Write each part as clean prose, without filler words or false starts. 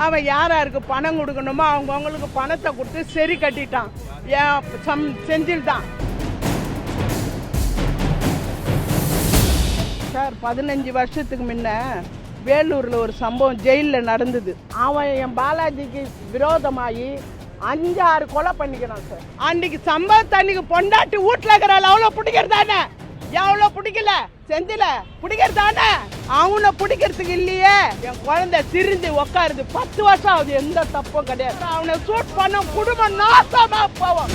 அவன் யாருக்கு பணம் கொடுக்கணுமோ அவங்கவுங்களுக்கு பணத்தை கொடுத்து சரி கட்டிட்டான். ஏன் செஞ்சில் தான் சார். 15 வருஷத்துக்கு முன்ன வேலூரில் ஒரு சம்பவம் ஜெயிலில் நடந்தது. அவன் என் பாலாஜிக்கு விரோதமாகி 5-6 கொலை பண்ணிக்கிறான் சார். அன்னைக்கு சம்பவத்தை அன்னைக்கு பொண்டாட்டி வீட்டில் இருக்கிறாள். அவ்வளோ பிடிக்கிறதானே? எவ்வளோ பிடிக்கல செந்தில பிடிக்கிறதானே? அவனை பிடிக்கிறதுக்கு இல்லையே. என் குழந்தை திரிந்து உக்காருது. 10 வருஷம் ஆகுது. எந்த தப்பும் கிடையாது. அவனை சூட் பண்ண குடும்பம் நாசமா போவோம்.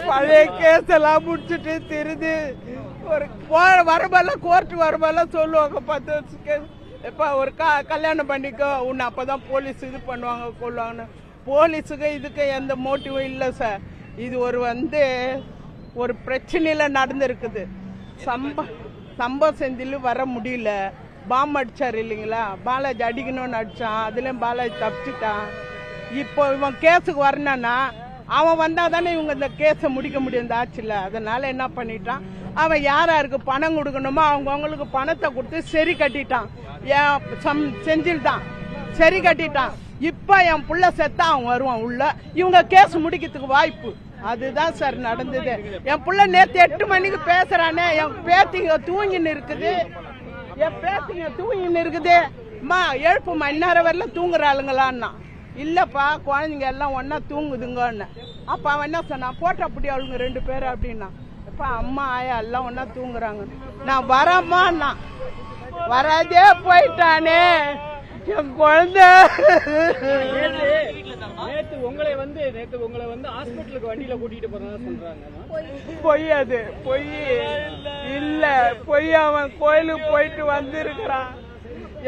பழைய கேஸ் எல்லாம் முடிச்சுட்டு திரிந்து ஒரு வரமெல்லாம் கோர்ட்டு வரமெல்லாம் சொல்லுவாங்க. 10 வருஷம் கேஸ் எப்போ ஒரு கல்யாணம் பண்ணிக்கோ உன்னை அப்போதான் போலீஸ் இது பண்ணுவாங்க கொள்வாங்கன்னு. போலீஸுக்கு இதுக்கு எந்த மோட்டிவும் இல்லை சார். இது ஒரு பிரச்சனையில் நடந்திருக்குது. சம்பவம் செந்தில் வர முடியல. பாம்பு அடிச்சார் இல்லைங்களா? பாலாஜி அடிக்கணும்னு அடித்தான். அதுலேயும் பாலாஜி தப்பிச்சிட்டான். இப்போ இவன் கேஸுக்கு வரணுன்னா அவன் வந்தால் தானே இவங்க இந்த கேஸை முடிக்க முடியும் இந்த ஆட்சியில். அதனால என்ன பண்ணிட்டான், அவன் யாருக்கு பணம் கொடுக்கணுமோ அவங்கவுங்களுக்கு பணத்தை கொடுத்து சரி கட்டிட்டான். ஏன் செஞ்சில் தான் சரி கட்டிட்டான். இப்போ என் புள்ள செத்தா அவன் வருவான் உள்ள. இவங்க கேஸ் முடிக்கிறதுக்கு வாய்ப்பு. அதுதான் சார் நடந்தது. என் புள்ள நேற்று 8 மணிக்கு பேசுறானே. என் பேத்திங்க தூங்கின்னு இருக்குது. அம்மா எழுப்புமா, இந்நேரம் வரல தூங்குறாளுங்களான்னா. இல்லப்பா குழந்தைங்க எல்லாம் ஒன்னா தூங்குதுங்கன்னு. அப்ப அவன் என்ன சொன்னான், போட்டா அப்படி அவளுங்க 2 பேரும் அப்படின்னா. இப்ப அம்மா ஆயா எல்லாம் ஒன்னா தூங்குறாங்க. நான் வரமான்னா வராதே போயிட்டானே என் குழந்தை. நேத்து உங்களை வந்து ஹாஸ்பிட்டலுக்கு வண்டியில கூட்டிட்டு போறதா சொல்றாங்க. பொய். அது பொய் இல்ல. பொய். அவன் கோயிலுக்கு போயிட்டு வந்திருக்கிறான்.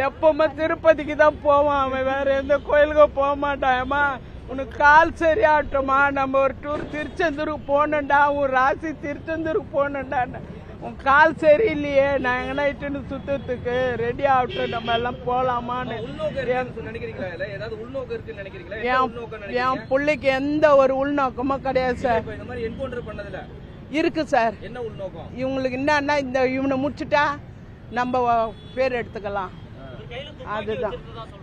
எப்பவுமே திருப்பதிக்கு தான் போவான் அவன். வேற எந்த கோயிலுக்கும் போக மாட்டான்மா. உனக்கு கால் சரியாகட்டுமா, நம்ம ஒரு டூர் திருச்செந்தூருக்கு போனோம்டா, உன் ராசி திருச்செந்தூருக்கு போனோம்டான்னு. உன் கால் சரியில்லையே, நான் எங்கன்னா இட்டுன்னு சுத்தத்துக்கு ரெடி ஆகட்டும், நம்ம எல்லாம் போலாமான்னு. என் பிள்ளைக்கு எந்த ஒரு உள்நோக்கமும் கிடையாது சார். இருக்கு சார். இவங்களுக்கு என்னன்னா இந்த இவனை முடிச்சுட்டா நம்ம பேர் எடுத்துக்கலாம். அதுதான்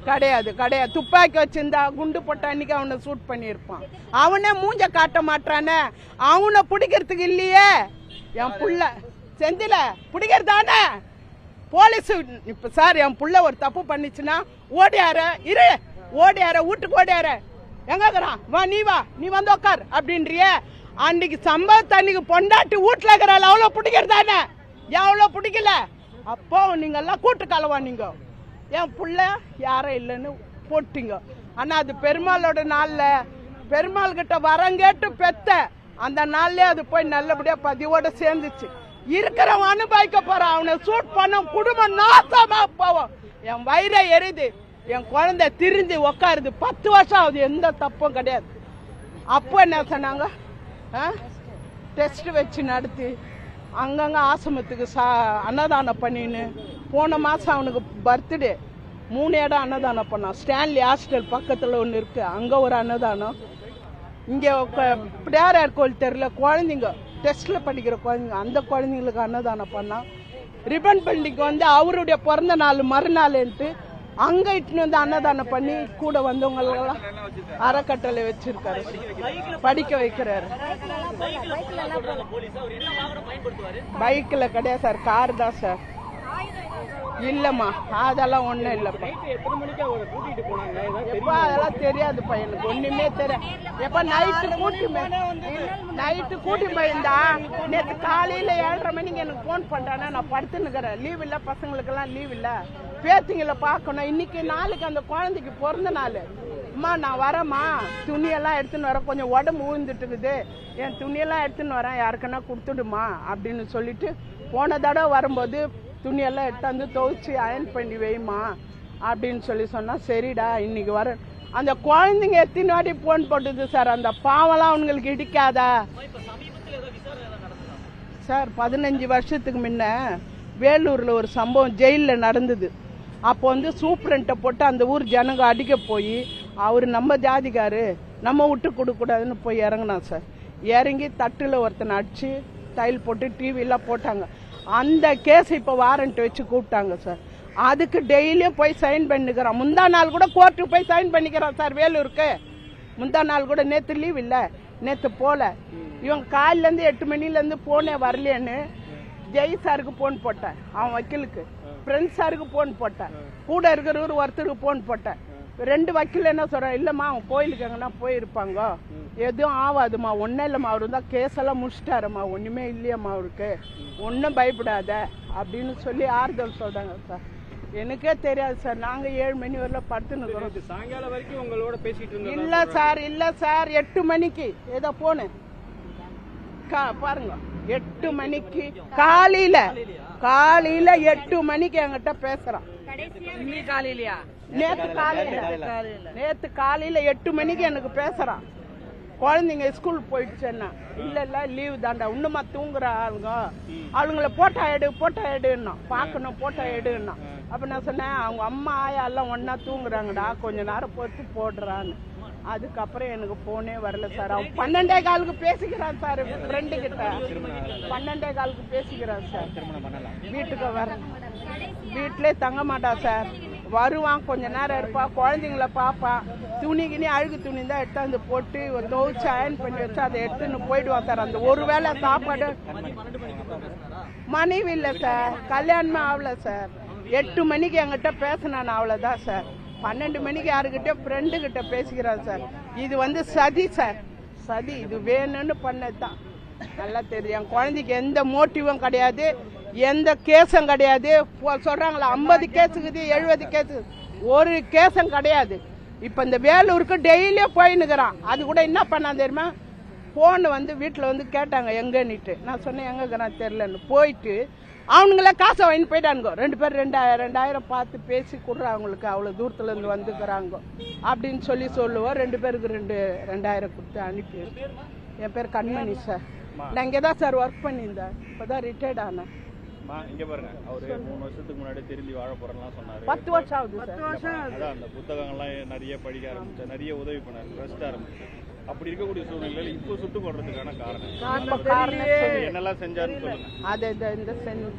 கிடையாது. துப்பாக்கி வச்சிருந்தா குண்டு போட்ட அன்னைக்கு அவனை சூட் பண்ணியிருப்பான். அவனே மூஞ்ச காட்ட மாட்டானே. அவனை பிடிக்கிறதுக்கு இல்லையே. என் புள்ள செந்தில பிடிக்கிறதானே போலீஸ். இப்ப சார் என் புள்ள ஒரு தப்பு பண்ணிச்சுன்னா ஓடியார வீட்டுக்கு ஓடியார எங்கிறான், வா நீ வந்து உக்கார் அப்படின்றிய. அன்னைக்கு சம்பவத்தை அன்னைக்கு பொண்டாட்டி வீட்டுல இருக்கிறாள். அவ்வளோ பிடிக்கிறதானே? எவ்வளோ பிடிக்கல. அப்போ நீங்க எல்லாம் கூட்டு கலவா. நீங்க என் புள்ள யாரும் இல்லைன்னு போட்டீங்க. ஆனா அது பெருமாளோட நாள்ல பெருமாள் கிட்ட வரங்கேட்டு பெத்த அந்த நாள்லயே அது போய் நல்லபடியா பதிவோட சேர்ந்துச்சு. இருக்கிறவன் அனுபவிக்க போறான். அவனை சூட் பண்ண குடும்பம் நாசமா போவோம். என் வயிறை எரியுது. என் குழந்தை திரிந்து உக்காருது. 10 வருஷம் ஆகுது. எந்த தப்பும் கிடையாது. அப்போ என்ன சொன்னாங்க, டெஸ்ட் வச்சு நடத்தி அங்கங்க ஆசிரமத்துக்கு அன்னதானம் பண்ணின்னு. போன மாசம் அவனுக்கு பர்த்டே 3 இடம் அன்னதானம் பண்ணான். ஸ்டான்லி ஹாஸ்டல் பக்கத்துல ஒன்று இருக்கு, அங்க ஒரு அன்னதானம். இங்க பிள்ளையார் கோயில் தெருல குழந்தைங்க டெஸ்ட்ல படிக்கிற குழந்தைங்க, அந்த குழந்தைங்களுக்கு அன்னதானம் பண்ணான். ரிப்பன் பில்டிங் அவருடைய பிறந்த நாள் மறுநாள்ன்ட்டு அங்க இட்டுன்னு அன்னதானம் பண்ணி கூட வந்தவங்களெல்லாம் அறக்கட்டளை வச்சிருக்காரு, படிக்க வைக்கிறாரு. பைக்ல கிடையாது சார், கார் தான் சார். இல்லம்மா அதெல்லாம் ஒண்ணும் இல்லப்பா. எப்பா அதெல்லாம் தெரியாதுப்பா, எனக்கு ஒண்ணுமே தெரியாது. எப்ப நைட்டு கூட்டி போயிருந்தா நேற்று காலையில 7:30 மணிக்கு எனக்கு போன் பண்றானா, நான் படுத்துன்னுக்கிறேன். லீவ் இல்ல, பசங்களுக்கெல்லாம் லீவ் இல்ல, பேத்திங்களை பார்க்கணும். இன்னைக்கு நாளைக்கு அந்த குழந்தைக்கு பிறந்த நாள். அம்மா நான் வரேம்மா, துணியெல்லாம் எடுத்துன்னு வரேன், கொஞ்சம் உடம்பு ஊழ்ந்துட்டுக்குது, என் துணியெல்லாம் எடுத்துன்னு வரேன், யாருக்குன்னா கொடுத்துடுமா அப்படின்னு சொல்லிட்டு போன தடவை வரும்போது துணியெல்லாம் எடுத்தாந்து துவைச்சி அயன் பண்ணி வைமா அப்படின்னு சொன்னா சரிடா இன்னைக்கு வர. அந்த குழந்தைங்க எத்தனை வாட்டி போன் போட்டுது சார். அந்த பாவம்லாம் அவங்களுக்கு இடிக்காதா சார்? 15 வருஷத்துக்கு முன்ன வேலூர்ல ஒரு சம்பவம் ஜெயிலில் நடந்தது. அப்போ சூப்பரண்ட்டை போட்டு அந்த ஊர் ஜனங்க அடிக்க போய் அவர் நம்ம ஜாதிக்காரு, நம்ம விட்டு கொடுக்கூடாதுன்னு போய் இறங்கினான் சார். இறங்கி தட்டில் ஒருத்தனை அடிச்சு டைல் போட்டு டிவிலாம் போட்டாங்க. அந்த கேஸ் இப்போ வாரண்ட் வச்சு கூப்பிட்டாங்க சார். அதுக்கு டெய்லியும் போய் சைன் பண்ணிக்கிறான். முந்தா நாள் கூட கோர்ட்டுக்கு போய் சைன் பண்ணிக்கிறான் சார் வேலூருக்கு. முந்தா நாள் கூட நேற்று லீவ் இல்லை, நேற்று போல. இவன் காலிலேருந்து 8 மணிலேருந்து ஃபோனே வரலையேன்னு ஜெய் சாருக்கு ஃபோன் போட்டேன், அவன் வக்கீலுக்கு. ஃப்ரெண்ட்ஸ் சாருக்கு ஃபோன் போட்டேன், கூட இருக்கிறவர் ஒருத்தருக்கு ஃபோன் போட்டேன். 2 வக்கீல் என்ன சொல்கிறேன், இல்லைம்மா அவன் கோயிலுக்கு எங்கன்னா போயிருப்பாங்க, எதுவும் ஆகாதுமா, ஒன்றும் இல்லைம்மா, அவர் தான் கேஸெல்லாம் முடிச்சிட்டாருமா, ஒன்றுமே இல்லையம்மா அவருக்கு, ஒன்றும் பயப்படாத அப்படின்னு சொல்லி ஆறுதல் சொல்கிறாங்க சார். எனக்கே தெரியாது சார், நாங்கள் 7 மணி வரல படுத்துன்னு சாயங்காலம் வரைக்கும் உங்களோட பேசிட்டு இருந்தோம். இல்லை சார் 8 மணிக்கு ஏதோ போனேன் பாருங்க, 8 மணிக்கு காலையில 8 மணிக்கு என்கிட்ட பேசுறான். நேத்து காலையில 8 மணிக்கு எனக்கு பேசுறான். குழந்தைங்க ஸ்கூல் போயிடுச்சுன்னா, இல்ல லீவு தாண்டா, இன்னுமா தூங்குற அவங்கள போட்டோ எடுன்னா பார்க்கணும், போட்டோ எடுன்னா. அப்ப நான் சொன்னேன், அவங்க அம்மா ஆயா எல்லாம் ஒன்னா தூங்குறாங்கடா, கொஞ்ச நேரம் பொறுத்து போடுறான்னு. அதுக்கப்புறம் எனக்கு போனே வரல சார். அவன் 12:15 பேசிக்கிறான் சார், ஃப்ரெண்டு கிட்ட 12:15 பேசிக்கிறான் சார். வீட்டுக்கு வர வீட்டிலே தங்க மாட்டான் சார், வருவான், கொஞ்ச நேரம் இருப்பான், குழந்தைங்கள பார்ப்பான், துணிக்கினி அழுகு துணி தான் எடுத்தாந்து போட்டு துவைச்சு அயன் பண்ணி வச்சு அதை எடுத்துன்னு போயிடுவான் சார். அந்த ஒரு வேளை சாப்பாடு மனைவி இல்லை சார், கல்யாணமே ஆகல சார். 8 மணிக்கு என்கிட்ட பேசினான், அவ்வளோதான் சார். 12 மணிக்கு யாருக்கிட்ட ஃப்ரெண்டுக்கிட்ட பேசிக்கிறான் சார். இது சதி சார், சதி. இது வேணும்னு பண்ணதான் நல்லா தெரியும். என் குழந்தைக்கு எந்த மோட்டிவும் கிடையாது, எந்த கேஸும் கிடையாது. சொல்றாங்களா 50 கேஸுக்குது 70 கேஸு, ஒரு கேஸும் கிடையாது. இப்போ இந்த வேலூருக்கு டெய்லியும் போயின்னுக்கிறான். அது கூட என்ன பண்ணா தெரியுமா, ஃபோனு வீட்டில் கேட்டாங்க எங்கன்னுட்டு. நான் சொன்னேன் எங்கேக்கிறான் தெரிலன்னு. போயிட்டு அவனுங்களே காசை வாங்கி போயிட்டானுங்க. 2 பேர் 2000 பார்த்து பேசி கொடுறா, அவங்களுக்கு அவ்வளோ தூரத்துலேருந்து வந்துக்கிறாங்க அப்படின்னு சொல்லுவோம். 2 பேருக்கு 2000 கொடுத்து அனுப்பி. என் பேர் கண்மணி சார். நான் இங்கே தான் சார் ஒர்க் பண்ணியிருந்தேன், இப்போ தான் ரிட்டையர்ட் ஆனேன். இங்க பாருங்க, அவரு 3 வருஷத்துக்கு முன்னாடி திரும்பி வாழ போறேன்லாம் சொன்னாரு. 10 வருஷம் ஆகுது சார். அதான் அந்த புத்தகங்கள்லாம் நிறைய படிக்க ஆரம்பிச்சேன், நிறைய உதவி பண்ணாரு, ட்ரஸ்ட் ஆரம்பிச்சு. அப்படி இருக்கக்கூடிய சூழ்நிலையில இப்போ சுட்டு போடுறதுக்கான காரணம் என்னெல்லாம் செஞ்சாருன்னு சொல்லுங்க. அது இந்த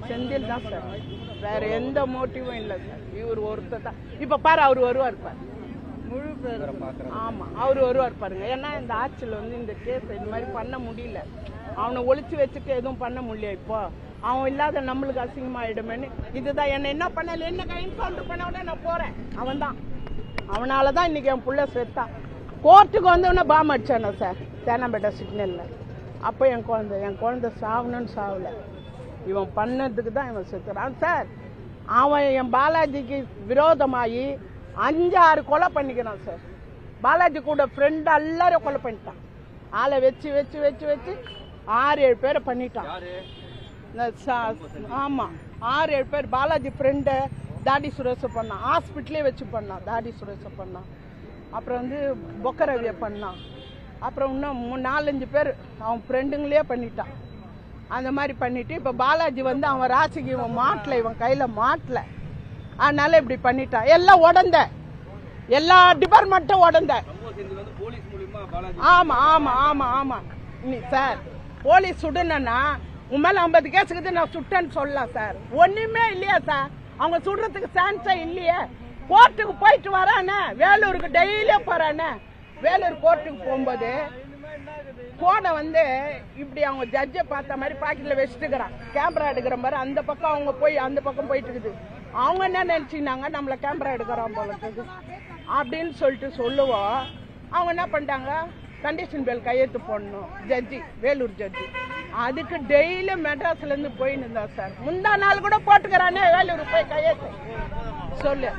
செந்தில் தான் சார், வேற எந்த மோட்டிவும் இல்லை சார். இவர் ஒருத்தர் தான். இப்ப பாரு, அவர் வருவார் பாரு, முழு பேர். ஆமா, அவர் வருவார் பாருங்க. ஏன்னா இந்த ஆட்சியில் இந்த கேஸ் இந்த மாதிரி பண்ண முடியல, அவனை ஒழிச்சு வச்சுட்டு எதுவும் பண்ண முடியல. இப்போ அவன் இல்லாத நம்மளுக்கு அசிங்கமாயிடுமேன்னு இதுதான். என்ன பண்ணல, என்ன என்கவுண்டர் பண்ண உடனே நான் போறேன். அவனாலதான் இன்னைக்கு என் புள்ள செத்தான். கோர்ட்டுக்கு வந்தவொடனே பாம் அடிச்சானோ சார் தேனாம்பேட்டை சிக்னல்ல. அப்போ என் குழந்தை சாவணும்னு சாவல, இவன் பண்ணதுக்கு தான் இவன் செத்துறான் சார். அவன் என் பாலாஜிக்கு விரோதமாகி 5-6 கொலை பண்ணிக்கிறான் சார். பாலாஜி கூட ஃப்ரெண்ட் எல்லாரும் கொலை பண்ணிட்டான். ஆளை வச்சு 6-7 பேரை பண்ணிட்டான். ஆமா, 6-7 பேர். பாலாஜி ஃப்ரெண்டு தாடி சுரேஷ பண்ணான், ஹாஸ்பிட்டலே வச்சு பண்ணான், தாடி சுரேஷ பண்ணான். அப்புறம் பொக்கரவியை பண்ணான். அப்புறம் இன்னும் 4-5 பேர் அவன் ஃப்ரெண்டுங்களே பண்ணிட்டான். அந்த மாதிரி பண்ணிட்டு இப்போ பாலாஜி அவன் ராசிக்கு இவன் மாட்டல, இவன் கையில் மாட்டல, அதனால இப்படி பண்ணிட்டான். எல்லாம் உடந்த, எல்லா டிபார்ட்மெண்ட்டும் உடந்த. ஆமா ஆமா ஆமா ஆமா சார், போலீஸ் சுடணும்னா உன் மேல 50 கேஸுக்குது நான் சுட்டேன்னு சொல்லலாம் சார். ஒண்ணுமே இல்லையா சார், அவங்க சுடுறதுக்கு சான்ஸே இல்லையே. கோர்ட்டுக்கு போயிட்டு வரானே, வேலூருக்கு டெய்லியும் போறானே. வேலூர் கோர்ட்டுக்கு போகும்போது போனை இப்படி அவங்க ஜட்ஜை பார்த்த மாதிரி பாக்கெட்ல வச்சுட்டுக்கிறான், கேமரா எடுக்கிற மாதிரி. அந்த பக்கம் அவங்க போய் அந்த பக்கம் போயிட்டு இருக்குது. அவங்க என்ன நினைச்சிருந்தாங்க, நம்மள கேமரா எடுக்கிறான் போல இருக்குது அப்படின்னு சொல்லிட்டு சொல்லுவோம். அவங்க என்ன பண்ணிட்டாங்க, கண்டிஷன் பேல் கையெழுத்து போடணும் ஜட்ஜி, வேலூர் ஜட்ஜி. அதுக்கு டெய்லி மெட்ராஸ்ல இருந்து போயின்னு இருந்தா சார். முந்தா நாள் கூட போட்டுக்கிறானே வேலூர் போய் கையெழுத்து சொல்லு.